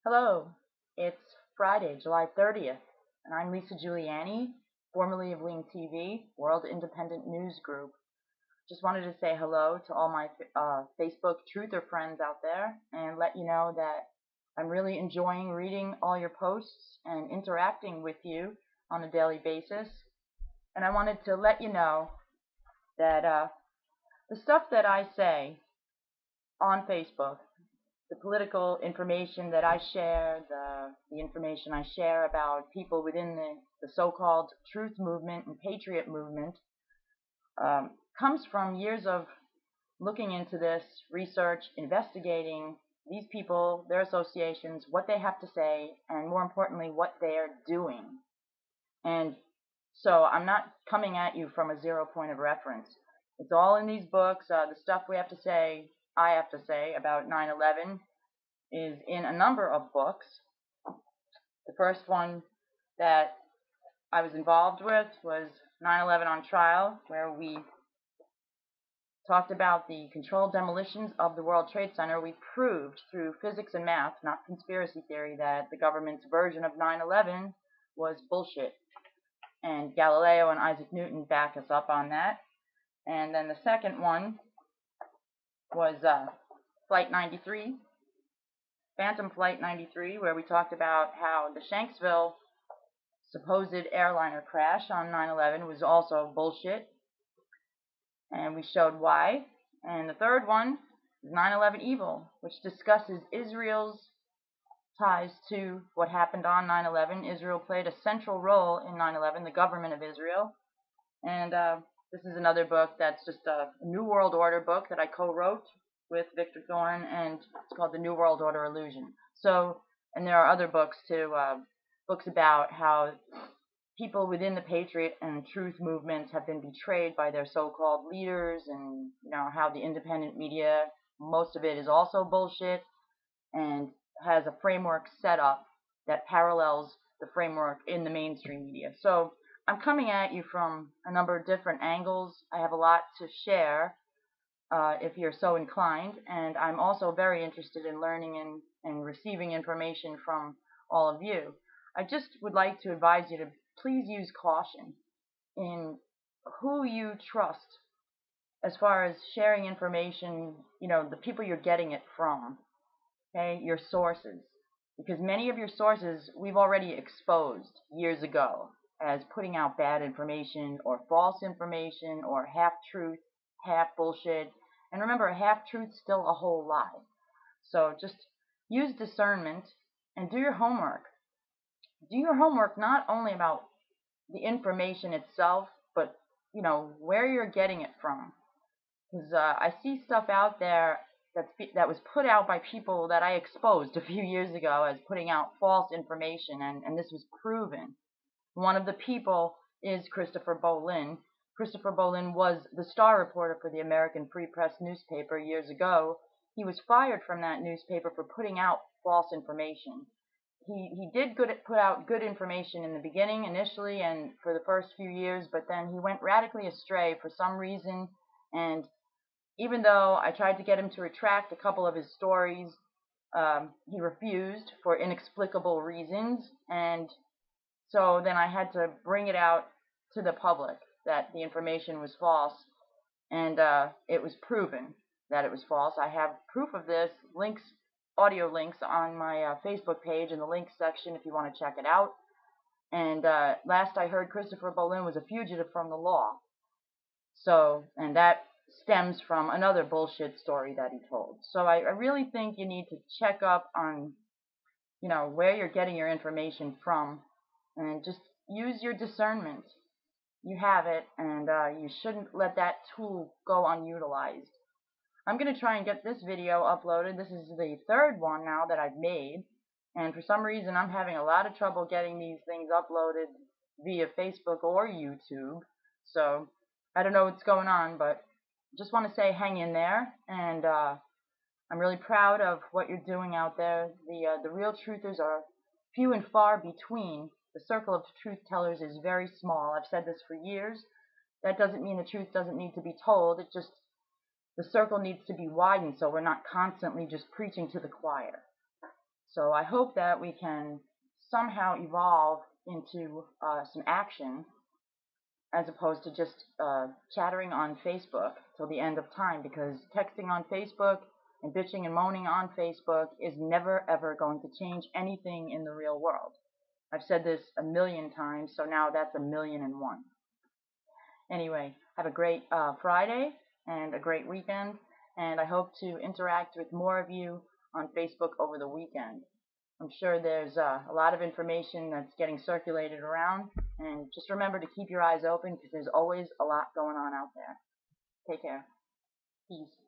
Hello, it's Friday, July 30th, and I'm Lisa Guliani, formerly of Wing TV, World Independent News Group. Just wanted to say hello to all my Facebook truther friends out there and let you know that I'm really enjoying reading all your posts and interacting with you on a daily basis. And I wanted to let you know that the stuff that I say on Facebook, the political information that I share, the information I share about people within the so-called truth movement and patriot movement, comes from years of looking into this, research, investigating these people, their associations, what they have to say, and more importantly, what they're doing. And so I'm not coming at you from a zero point of reference. It's all in these books. The stuff we have to say, I have to say about 9/11 is in a number of books. The first one that I was involved with was 9/11 on Trial, where we talked about the controlled demolitions of the World Trade Center. We proved through physics and math, not conspiracy theory, that the government's version of 9/11 was bullshit. And Galileo and Isaac Newton back us up on that. And then the second one was Flight 93, Phantom Flight 93, where we talked about how the Shanksville supposed airliner crash on 9/11 was also bullshit, and we showed why. And the third one is 9/11 Evil, which discusses Israel's ties to what happened on 9/11. Israel played a central role in 9/11, the government of Israel. And this is another book that's just a New World Order book that I co-wrote with Victor Thorne, and it's called The New World Order Illusion. So, and there are other books too, books about how people within the Patriot and Truth movements have been betrayed by their so-called leaders, and how the independent media, most of it is also bullshit, and has a framework set up that parallels the framework in the mainstream media. So I'm coming at you from a number of different angles. I have a lot to share if you're so inclined, and I'm also very interested in learning and receiving information from all of you. I just would like to advise you to please use caution in who you trust as far as sharing information, the people you're getting it from, okay, your sources. Because many of your sources we've already exposed years ago as putting out bad information or false information or half-truth, half-bullshit. And remember, a half-truth's still a whole lie. So just use discernment and do your homework. Do your homework not only about the information itself, but, where you're getting it from. Because I see stuff out there that was put out by people that I exposed a few years ago as putting out false information, and this was proven. One of the people is Christopher Bolin. Christopher Bolin was the star reporter for the American Free Press newspaper years ago. He was fired from that newspaper for putting out false information. He did put out good information in the beginning, initially, and for the first few years, but then he went radically astray for some reason, and even though I tried to get him to retract a couple of his stories, he refused for inexplicable reasons, and so then I had to bring it out to the public that the information was false, and it was proven that it was false. I have proof of this, audio links on my Facebook page in the links section if you want to check it out. And last I heard, Christopher Bolin was a fugitive from the law. So, and that stems from another bullshit story that he told. So I really think you need to check up on, where you're getting your information from, and just use your discernment. You have it, and you shouldn't let that tool go unutilized. I'm going to try and get this video uploaded. This is the third one now that I've made, and for some reason I'm having a lot of trouble getting these things uploaded via Facebook or YouTube. So I don't know what's going on, but just want to say hang in there, and I'm really proud of what you're doing out there. The real truthers are few and far between. The circle of truth tellers is very small. I've said this for years. That doesn't mean the truth doesn't need to be told. It just, the circle needs to be widened so we're not constantly just preaching to the choir. So I hope that we can somehow evolve into some action as opposed to just chattering on Facebook till the end of time, because texting on Facebook and bitching and moaning on Facebook is never ever going to change anything in the real world. I've said this a million times, so now that's 1,000,001. Anyway, have a great Friday and a great weekend, and I hope to interact with more of you on Facebook over the weekend. I'm sure there's a lot of information that's getting circulated around, and just remember to keep your eyes open because there's always a lot going on out there. Take care. Peace.